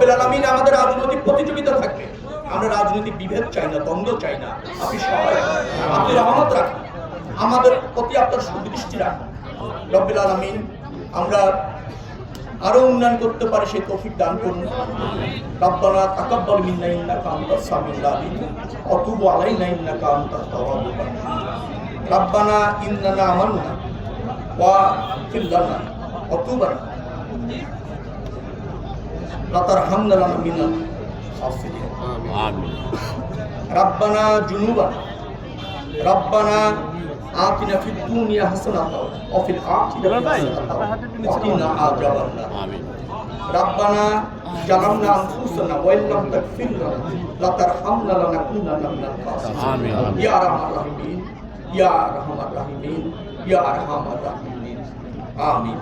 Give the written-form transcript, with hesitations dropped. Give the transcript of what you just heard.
রব্বুল আলামিন আমাদের রাজনৈতিক প্রতিযোগিতা থাকবে, আমরা রাজনৈতিক বিভেদ চাই না, দ্বন্দ্ব চাই না। আপনি সহায়, আপনি রহমত রাখুন, আমাদের প্রতি আপনার সুদৃষ্টি রাখুন রব্বুল আলামিন। আমরা আরো উন্নয়ন করতে পারে সেই তৌফিক দান করুন। রব্বানা তাকাব্বাল মিন্না ইন্নাকা আনতাস সামিউল আলিম ওয়া তুব আলাইনা ইন্নাকা আনতাত তাওয়াবুর রাহিম। রব্বানা ইন্নানা আমান্না ওয়া ফির লানা ওয়া তুব আলাইনা লা তারহামনা লানা মিনাল খাসিরিন। আমিন। রব্বানা জুনুবানা রব্বানা আতিনা ফিদ দুনিয়া হাসানাতাও ওয়া ফিল আখিরাতি হাসানাতাও ওয়া কিনা আযাবান নার। আমিন। রব্বানা জালামনা আনফুসানা ওয়া ইল্লাম তাগফির লানা লা তারহামনা লানাকুনান্না মিনাল খাসিরিন। আমিন। ইয়া আরহামার রাহিমিন, ইয়া আরহামার রাহিমিন, ইয়া আরহামার রাহিমিন। আমিন।